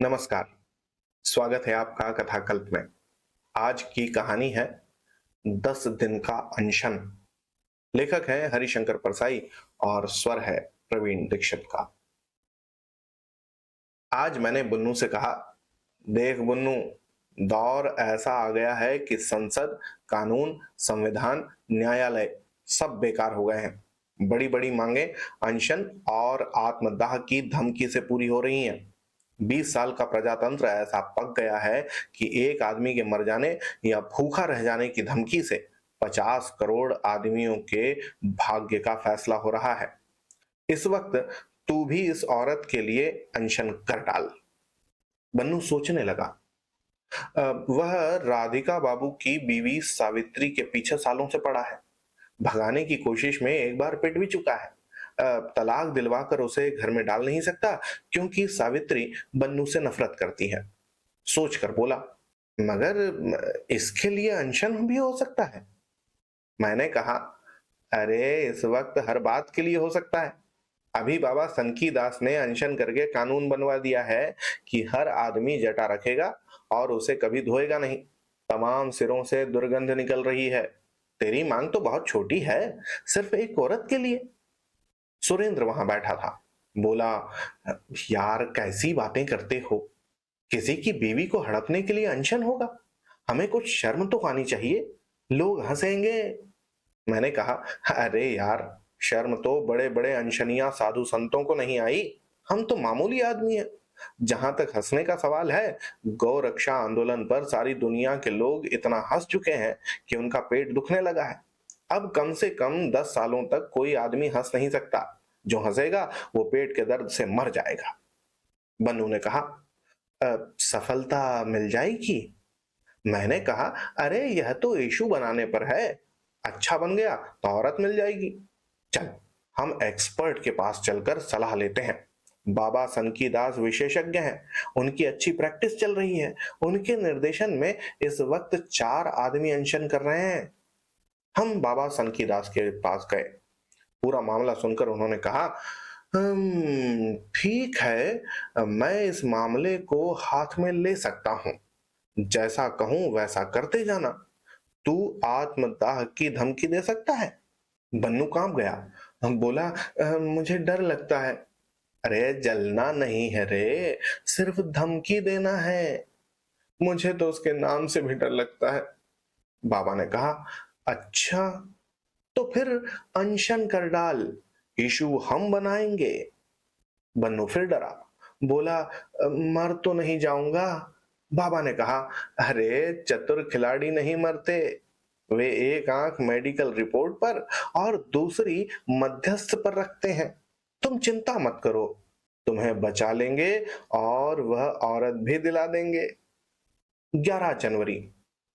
नमस्कार। स्वागत है आपका कथाकल्प में। आज की कहानी है 10 दिन का अनशन। लेखक है हरिशंकर परसाई और स्वर है प्रवीण दीक्षित का। आज मैंने बुन्नू से कहा, देख बुन्नू, दौर ऐसा आ गया है कि संसद, कानून, संविधान, न्यायालय सब बेकार हो गए हैं। बड़ी बड़ी मांगे अनशन और आत्मदाह की धमकी से पूरी हो रही हैं। 20 साल का प्रजातंत्र ऐसा पक गया है कि एक आदमी के मर जाने या भूखा रह जाने की धमकी से 50 करोड़ आदमियों के भाग्य का फैसला हो रहा है। इस वक्त तू भी इस औरत के लिए अनशन कर डाल। बन्नू सोचने लगा। वह राधिका बाबू की बीवी सावित्री के पीछे सालों से पड़ा है। भगाने की कोशिश में एक बार पिट भी चुका है। तलाक दिलवाकर उसे घर में डाल नहीं सकता क्योंकि सावित्री बन्नू से नफरत करती है। सोचकर बोला, मगर इसके लिए अनशन भी हो सकता है। मैंने कहा, अरे इस वक्त हर बात के लिए हो सकता है। अभी बाबा सनकी दास ने अनशन करके कानून बनवा दिया है कि हर आदमी जटा रखेगा और उसे कभी धोएगा नहीं। तमाम सिरों से दुर्गंध निकल रही है। तेरी मांग तो बहुत छोटी है, सिर्फ एक औरत के लिए। सुरेंद्र वहां बैठा था। बोला, यार कैसी बातें करते हो। किसी की बीवी को हड़पने के लिए अनशन होगा? हमें कुछ शर्म तो आनी चाहिए। लोग हंसेंगे। मैंने कहा, अरे यार, शर्म तो बड़े बड़े अनशनिया साधु संतों को नहीं आई। हम तो मामूली आदमी हैं। जहां तक हंसने का सवाल है, गौ रक्षा आंदोलन पर सारी दुनिया के लोग इतना हंस चुके हैं कि उनका पेट दुखने लगा है। अब कम से कम 10 सालों तक कोई आदमी हंस नहीं सकता। जो हंसेगा वो पेट के दर्द से मर जाएगा। बन्नू ने कहा, सफलता मिल जाएगी? मैंने कहा, अरे यह तो इशू बनाने पर है। अच्छा बन गया तो औरत मिल जाएगी। चल, हम एक्सपर्ट के पास चलकर सलाह लेते हैं। बाबा सनकी दास विशेषज्ञ हैं। उनकी अच्छी प्रैक्टिस चल रही है। उनके निर्देशन में इस वक्त 4 आदमी अनशन कर रहे हैं। हम बाबा सनकी दास के पास गए। पूरा मामला सुनकर उन्होंने कहा, ठीक है, मैं इस मामले को हाथ में ले सकता हूं। जैसा कहूं वैसा करते जाना। तू आत्मदाह की धमकी दे सकता है? बन्नू कांप गया। हम बोला, मुझे डर लगता है। अरे जलना नहीं है रे, सिर्फ धमकी देना है। मुझे तो उसके नाम से भी डर लगता है। बाबा ने कहा, अच्छा तो फिर अनशन कर डाल, इशू हम बनाएंगे। बन्नू फिर डरा। बोला, मर तो नहीं जाऊंगा? बाबा ने कहा, अरे चतुर खिलाड़ी नहीं मरते। वे एक आंख मेडिकल रिपोर्ट पर और दूसरी मध्यस्थ पर रखते हैं। तुम चिंता मत करो, तुम्हें बचा लेंगे और वह औरत भी दिला देंगे। 11 जनवरी,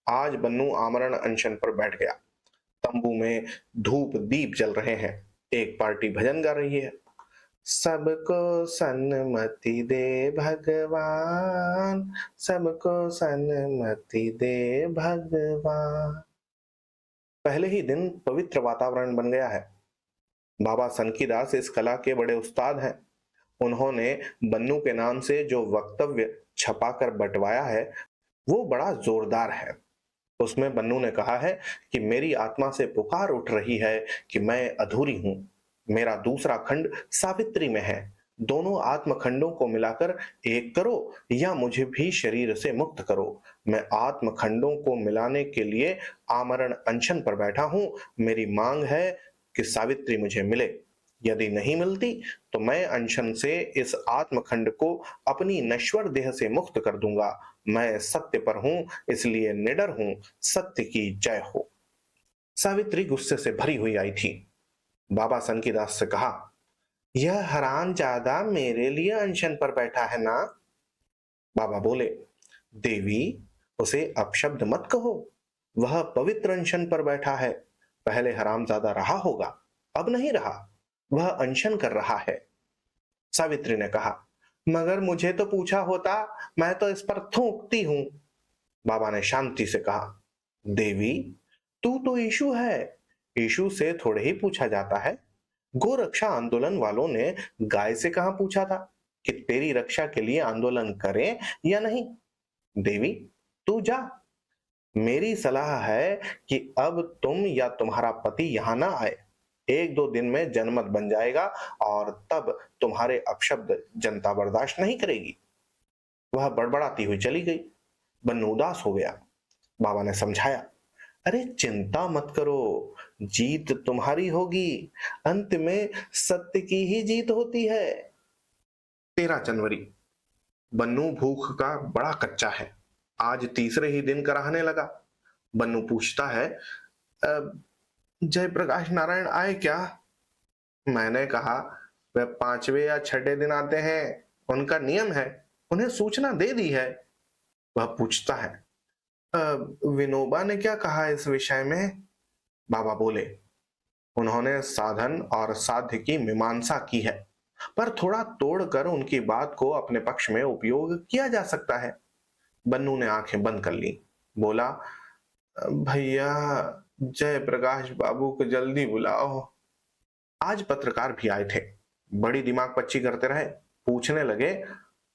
आज बन्नू आमरण अनशन पर बैठ गया। तंबू में धूप दीप जल रहे हैं। एक पार्टी भजन गा रही है। सबको सन्मति दे भगवान, सबको सन्मति दे भगवान। पहले ही दिन पवित्र वातावरण बन गया है। बाबा सनकीदास इस कला के बड़े उस्ताद हैं। उन्होंने बन्नू के नाम से जो वक्तव्य छपाकर बंटवाया है वो बड़ा जोरदार है। उसमें बन्नू ने कहा है कि मेरी आत्मा से पुकार उठ रही है कि मैं अधूरी हूं। मेरा दूसरा खंड सावित्री में है। दोनों आत्मखंडों को मिलाकर एक करो या मुझे भी शरीर से मुक्त करो। मैं आत्मखंडों को मिलाने के लिए आमरण अनशन पर बैठा हूं। मेरी मांग है कि सावित्री मुझे मिले। यदि नहीं मिलती तो मैं अनशन से इस आत्मखंड को अपनी नश्वर देह से मुक्त कर दूंगा। मैं सत्य पर हूं, इसलिए निडर हूं। सत्य की जय हो। सावित्री गुस्से से भरी हुई आई थी। बाबा सनकीदास से कहा, यह हरामजादा मेरे लिए अनशन पर बैठा है ना? बाबा बोले, देवी, उसे अपशब्द मत कहो। वह पवित्र अनशन पर बैठा है। पहले हरामजादा रहा होगा, अब नहीं रहा। वह अनशन कर रहा है। सावित्री ने कहा, मगर मुझे तो पूछा होता, मैं तो इस पर थूकती हूं। बाबा ने शांति से कहा, देवी, तू तो यीशु है। यीशु से थोड़े ही पूछा जाता है। गोरक्षा आंदोलन वालों ने गाय से कहां पूछा था? कि तेरी रक्षा के लिए आंदोलन करें या नहीं। देवी, तू जा। मेरी सलाह है कि अब तुम या तुम्हारा पति यहां ना आए। एक दो दिन में जनमत बन जाएगा और तब तुम्हारे अपशब्द जनता बर्दाश्त नहीं करेगी। वह बड़बड़ाती हुई चली गई। बन्नू उदास हो गया। बाबा ने समझाया, अरे चिंता मत करो, जीत तुम्हारी होगी। अंत में सत्य की ही जीत होती है। 13 जनवरी। बन्नू भूख का बड़ा कच्चा है। आज तीसरे ही दिन कराहने लगा। बन्नू पूछता है, जयप्रकाश नारायण आए क्या? मैंने कहा, वे 5वें या 6ठे दिन आते हैं, उनका नियम है, उन्हें सूचना दे दी है। वह पूछता है, विनोबा ने क्या कहा इस विषय में? बाबा बोले, उन्होंने साधन और साध्य की मीमांसा की है, पर थोड़ा तोड़कर उनकी बात को अपने पक्ष में उपयोग किया जा सकता है। बन्नू ने आंखें बंद कर ली। बोला, भैया, जयप्रकाश बाबू को जल्दी बुलाओ। आज पत्रकार भी आए थे। बड़ी दिमाग पच्ची करते रहे। पूछने लगे,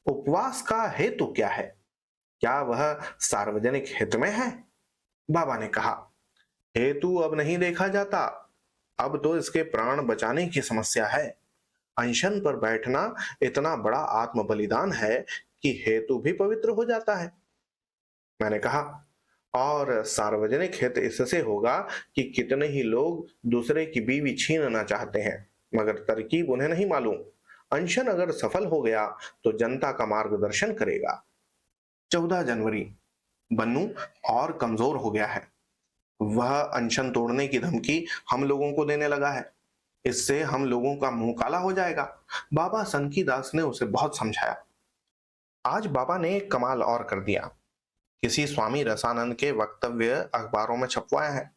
उपवास का हेतु क्या है? क्या वह सार्वजनिक हित में है? बाबा ने कहा, हेतु अब नहीं देखा जाता, अब तो इसके प्राण बचाने की समस्या है। अनशन पर बैठना इतना बड़ा आत्म बलिदान है कि हेतु भी पवित्र हो जाता है। मैंने कहा, और सार्वजनिक हित इससे होगा कि कितने ही लोग दूसरे की बीवी छीनना चाहते हैं, मगर तरकीब उन्हें नहीं मालूम। अनशन अगर सफल हो गया तो जनता का मार्गदर्शन करेगा। 14 जनवरी। बन्नू और कमजोर हो गया है। वह अनशन तोड़ने की धमकी हम लोगों को देने लगा है। इससे हम लोगों का मुंह काला हो जाएगा। बाबा सनकी दास ने उसे बहुत समझाया। आज बाबा ने एक कमाल और कर दिया। किसी स्वामी रसानंद के वक्तव्य अखबारों में छपवाए हैं।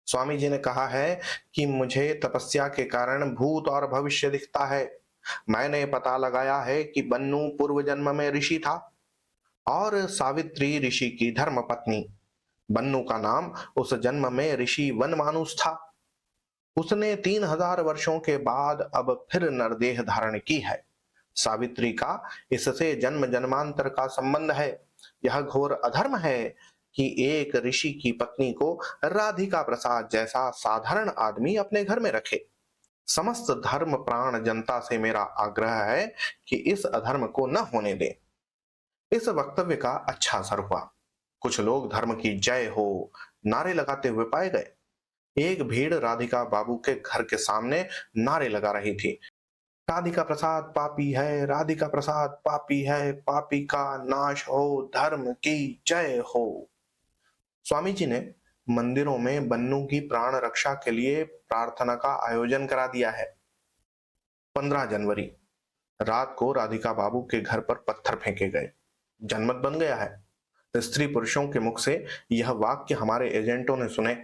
स्वामी जी ने कहा है कि मुझे तपस्या के कारण भूत और भविष्य दिखता है। मैंने पता लगाया है कि बन्नू पूर्व जन्म में ऋषि था और सावित्री ऋषि की धर्म पत्नी। बन्नू का नाम उस जन्म में ऋषि वनमानुस था। उसने 3000 वर्षों के बाद अब फिर नरदेह धारण की है। सावित्री का इससे जन्म जन्मांतर का संबंध है। यह घोर अधर्म है कि एक ऋषि की पत्नी को राधिका प्रसाद जैसा साधारण आदमी अपने घर में रखे। समस्त धर्म प्राण जनता से मेरा आग्रह है कि इस अधर्म को न होने दें। इस वक्तव्य का अच्छा असर हुआ। कुछ लोग धर्म की जय हो नारे लगाते हुए पाए गए। एक भीड़ राधिका बाबू के घर के सामने नारे लगा रही थी, राधिका प्रसाद पापी है, राधिका प्रसाद पापी है, पापी का नाश हो, धर्म की जय हो। स्वामी जी ने मंदिरों में बन्नू की प्राण रक्षा के लिए प्रार्थना का आयोजन करा दिया है। 15 जनवरी। रात को राधिका बाबू के घर पर पत्थर फेंके गए। जनमत बन गया है। स्त्री पुरुषों के मुख से यह वाक्य हमारे एजेंटों ने सुने।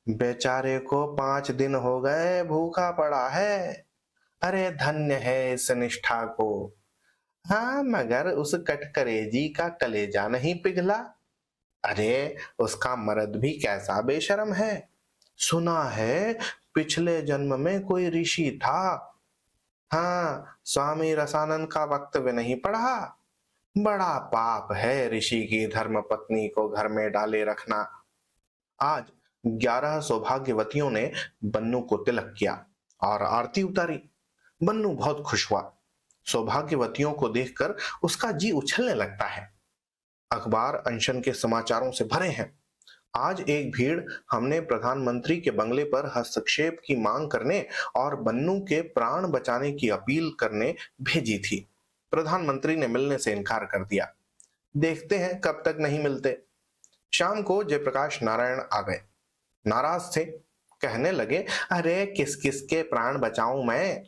बेचारे को 5 दिन हो गए भूखा पड़ा है। अरे धन्य है इस निष्ठा को। हाँ, मगर उस कटकरेजी का कलेजा नहीं पिघला। अरे उसका मर्द भी कैसा बेशर्म है। सुना है पिछले जन्म में कोई ऋषि था। हाँ, स्वामी रसानंद का वक्तव्य नहीं पढ़ा। बड़ा पाप है ऋषि की धर्म पत्नी को घर में डाले रखना। आज 11 सौभाग्यवतियों ने बन्नू को तिलक किया और आरती उतारी। बन्नू बहुत खुश हुआ। सौभाग्यवतियों को देखकर उसका जी उछलने लगता है। अखबार अनशन के समाचारों से भरे हैं। आज एक भीड़ हमने प्रधानमंत्री के बंगले पर हस्तक्षेप की मांग करने और बन्नू के प्राण बचाने की अपील करने भेजी थी। प्रधानमंत्री ने मिलने से इनकार कर दिया। देखते हैं कब तक नहीं मिलते। शाम को जयप्रकाश नारायण आ गए। नाराज थे। कहने लगे, अरे किस किस के प्राण बचाऊं मैं?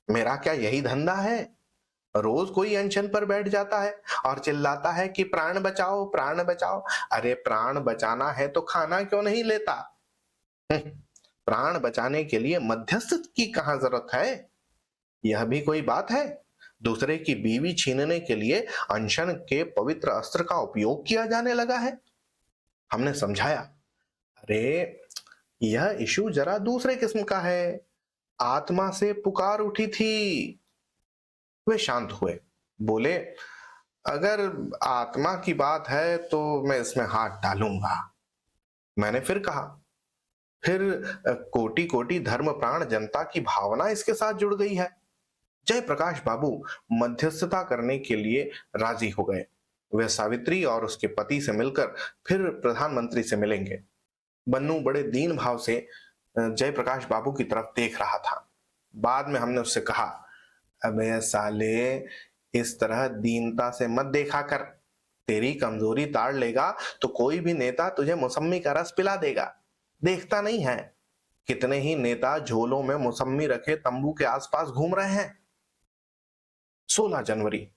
मेरा क्या यही धंधा है? रोज कोई अनशन पर बैठ जाता है और चिल्लाता है कि प्राण बचाओ, प्राण बचाओ। अरे प्राण बचाना है तो खाना क्यों नहीं लेता? प्राण बचाने के लिए मध्यस्थ की कहां जरूरत है? यह भी कोई बात है? दूसरे की बीवी छीनने के लिए अनशन के पवित्र अस्त्र का उपयोग किया जाने लगा है। हमने समझाया, अरे यह इशू जरा दूसरे किस्म का है। आत्मा से पुकार उठी थी। वे शांत हुए, बोले, अगर आत्मा की बात है तो मैं इसमें हाथ डालूंगा। मैंने फिर कहा, फिर कोटि कोटि धर्म प्राण जनता की भावना इसके साथ जुड़ गई है। जयप्रकाश बाबू मध्यस्थता करने के लिए राजी हो गए। वे सावित्री और उसके पति से मिलकर फिर प्रधानमंत्री से मिलेंगे। बन्नू बड़े दीन भाव से जयप्रकाश बाबू की तरफ देख रहा था। बाद में हमने उससे कहा, अबे साले, इस तरह दीनता से मत देखा कर। तेरी कमजोरी ताड़ लेगा तो कोई भी नेता तुझे मौसम्मी का रस पिला देगा। देखता नहीं है कितने ही नेता झोलों में मौसम्मी रखे तंबू के आसपास घूम रहे हैं। 16 जनवरी,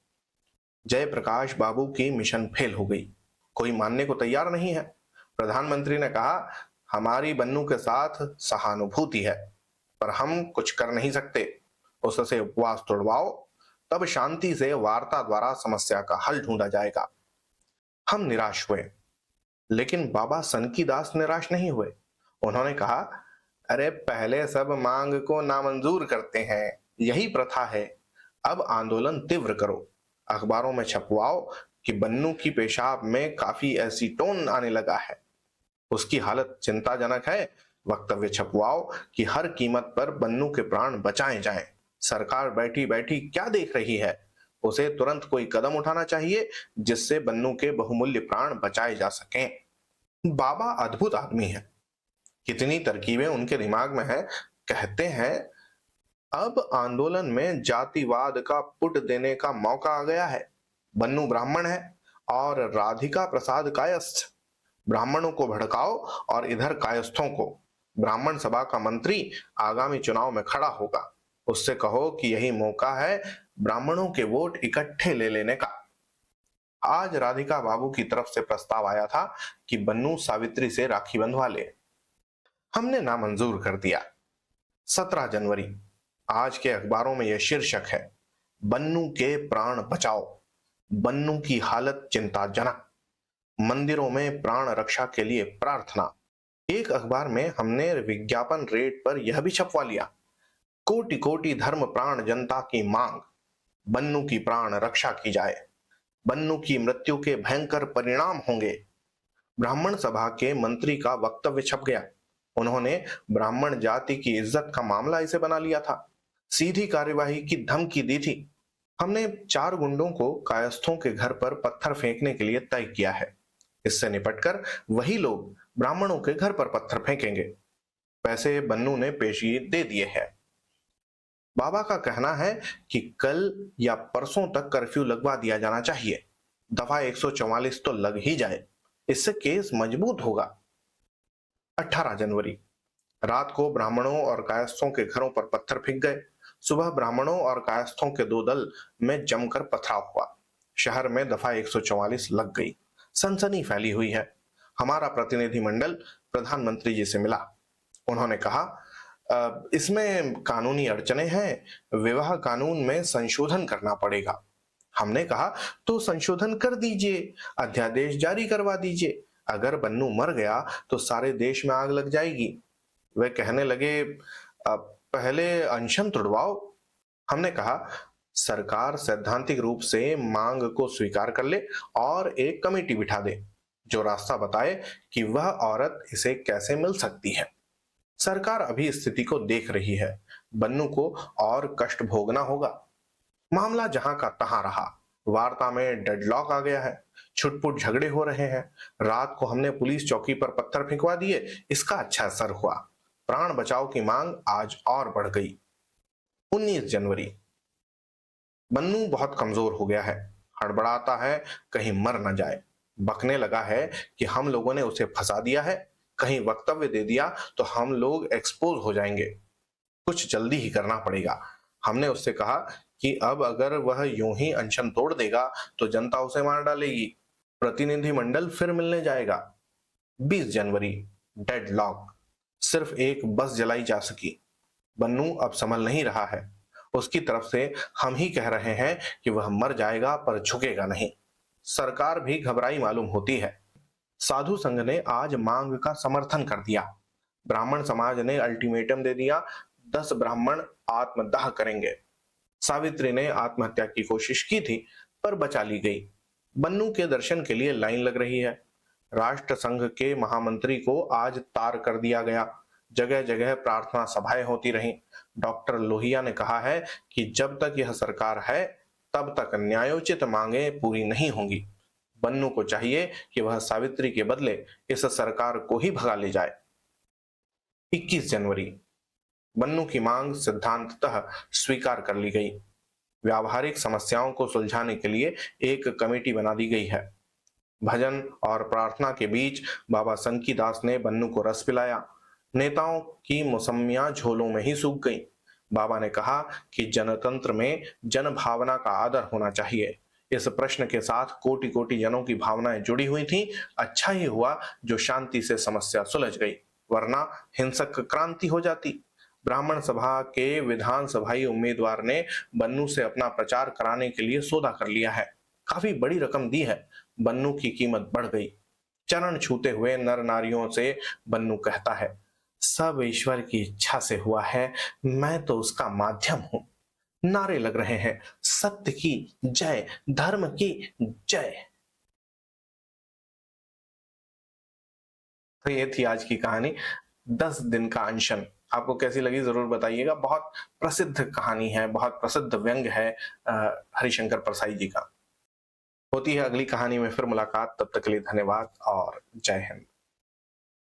जयप्रकाश बाबू की मिशन फेल हो गई। कोई मानने को तैयार नहीं है। प्रधानमंत्री ने कहा, हमारी बन्नू के साथ सहानुभूति है, पर हम कुछ कर नहीं सकते। उससे उपवास तोड़वाओ, तब शांति से वार्ता द्वारा समस्या का हल ढूंढा जाएगा। हम निराश हुए, लेकिन बाबा सनकीदास निराश नहीं हुए। उन्होंने कहा, अरे पहले सब मांग को नामंजूर करते हैं, यही प्रथा है। अब आंदोलन तीव्र करो, अखबारों में छपवाओ कि बन्नू की पेशाब में काफी एसीटोन आने लगा है, उसकी हालत चिंताजनक है। वक्तव्य छपवाओ कि हर कीमत पर बन्नू के प्राण बचाए जाएं। सरकार बैठी बैठी क्या देख रही है, उसे तुरंत कोई कदम उठाना चाहिए जिससे बन्नू के बहुमूल्य प्राण बचाए जा सकें। बाबा अद्भुत आदमी है, कितनी तरकीबें उनके दिमाग में है। कहते हैं, अब आंदोलन में जातिवाद का पुट देने का मौका आ गया है। बन्नू ब्राह्मण है और राधिका प्रसाद कायस्थ। ब्राह्मणों को भड़काओ और इधर कायस्थों को। ब्राह्मण सभा का मंत्री आगामी चुनाव में खड़ा होगा, उससे कहो कि यही मौका है ब्राह्मणों के वोट इकट्ठे ले लेने का। आज राधिका बाबू की तरफ से प्रस्ताव आया था कि बन्नू सावित्री से राखी बंधवा ले। हमने नामंजूर कर दिया। 17 जनवरी, आज के अखबारों में यह शीर्षक है, बन्नू के प्राण बचाओ, बन्नू की हालत चिंताजनक, मंदिरों में प्राण रक्षा के लिए प्रार्थना। एक अखबार में हमने विज्ञापन रेट पर यह भी छपवा लिया, कोटि कोटि धर्म प्राण जनता की मांग, बन्नू की प्राण रक्षा की जाए, बन्नू की मृत्यु के भयंकर परिणाम होंगे। ब्राह्मण सभा के मंत्री का वक्तव्य छप गया। उन्होंने ब्राह्मण जाति की इज्जत का मामला इसे बना लिया था, सीधी कार्यवाही की धमकी दी थी। हमने 4 गुंडों को कायस्थों के घर पर पत्थर फेंकने के लिए तय किया है। इससे निपटकर वही लोग ब्राह्मणों के घर पर पत्थर फेंकेंगे। पैसे बन्नू ने पेशी दे दिए हैं। बाबा का कहना है कि कल या परसों तक कर्फ्यू लगवा दिया जाना चाहिए। दफा 144 तो लग ही जाए, इससे केस मजबूत होगा। 18 जनवरी, रात को ब्राह्मणों और कायस्थों के घरों पर पत्थर फेंक गए। सुबह ब्राह्मणों और कायस्थों के 2 दल में जमकर पथराव हुआ। शहर में दफा 144 लग गई। सनसनी फैली हुई है। हमारा प्रतिनिधिमंडल प्रधानमंत्री जी से मिला। उन्होंने कहा, इसमें कानूनी अड़चने हैं, विवाह कानून में संशोधन करना पड़ेगा। हमने कहा, तो संशोधन कर दीजिए, अध्यादेश जारी करवा दीजिए। अगर बन्नू मर गया तो सारे देश में आग लग जाएगी। वे कहने लगे, पहले अनशन तुड़वाओ। हमने कहा, सरकार सैद्धांतिक रूप से मांग को स्वीकार कर ले और एक कमेटी बिठा दे जो रास्ता बताए कि वह औरत इसे कैसे मिल सकती है। सरकार अभी स्थिति को देख रही है, बन्नू को और कष्ट भोगना होगा। मामला जहां का तहां रहा। वार्ता में डेडलॉक आ गया है, छुटपुट झगड़े हो रहे हैं। रात को हमने पुलिस चौकी पर पत्थर फेंकवा दिए, इसका अच्छा असर हुआ। प्राण बचाओ की मांग आज और बढ़ गई। 19 जनवरी, बन्नू बहुत कमजोर हो गया है, हड़बड़ाता है कहीं मर न जाए। बकने लगा है कि हम लोगों ने उसे फंसा दिया है, कहीं वक्तव्य दे दिया तो हम लोग एक्सपोज हो जाएंगे, कुछ जल्दी ही करना पड़ेगा। हमने उससे कहा कि अब अगर वह यूं ही अनशन तोड़ देगा तो जनता उसे मार डालेगी। प्रतिनिधिमंडल फिर मिलने जाएगा। 20 जनवरी, डेडलॉक, सिर्फ एक बस जलाई जा सकी। बन्नू अब संभल नहीं रहा है। उसकी तरफ से हम ही कह रहे हैं कि वह मर जाएगा पर झुकेगा नहीं। सरकार भी घबराई मालूम होती है। साधु संघ ने आज मांग का समर्थन कर दिया। ब्राह्मण समाज ने अल्टीमेटम दे दिया, 10 ब्राह्मण आत्मदाह करेंगे। सावित्री ने आत्महत्या की कोशिश की थी, पर बचा ली गई। बन्नू के दर्शन के लिए लाइन लग रही है। राष्ट्र संघ के महामंत्री को आज तार कर दिया गया। जगह जगह प्रार्थना सभाएं होती रहीं। डॉक्टर लोहिया ने कहा है कि जब तक यह सरकार है, तब तक न्यायोचित मांगें पूरी नहीं होंगी। बन्नू को चाहिए कि वह सावित्री के बदले इस सरकार को ही भगा ले जाए। 21 जनवरी, बन्नू की मांग सिद्धांततः स्वीकार कर ली गई। व्यावहारिक समस्याओं को सुलझाने के लिए एक कमेटी बना दी गई है। भजन और प्रार्थना के बीच बाबा संकीदास ने बन्नू को रस पिलाया। नेताओं की मौसमियां झोलों में ही सूख गईं। बाबा ने कहा कि जनतंत्र में जन भावना का आदर होना चाहिए। इस प्रश्न के साथ कोटि कोटि जनों की भावनाएं जुड़ी हुई थीं। अच्छा ही हुआ जो शांति से समस्या सुलझ गई, वरना हिंसक क्रांति हो जाती। ब्राह्मण सभा के विधानसभाई उम्मीदवार ने बन्नू से अपना प्रचार कराने के लिए सौदा कर लिया है। काफी बड़ी रकम दी है। बन्नू की कीमत बढ़ गई। चरण छूते हुए नर नारियों से बन्नू कहता है, सब ईश्वर की इच्छा से हुआ है, मैं तो उसका माध्यम हूं। नारे लग रहे हैं, सत्य की जय, धर्म की जय। तो ये थी आज की कहानी, 10 दिन का अनशन। आपको कैसी लगी जरूर बताइएगा। बहुत प्रसिद्ध कहानी है, बहुत प्रसिद्ध व्यंग है हरिशंकर परसाई जी का। होती है अगली कहानी में फिर मुलाकात। तब तक के लिए धन्यवाद और जय हिंद।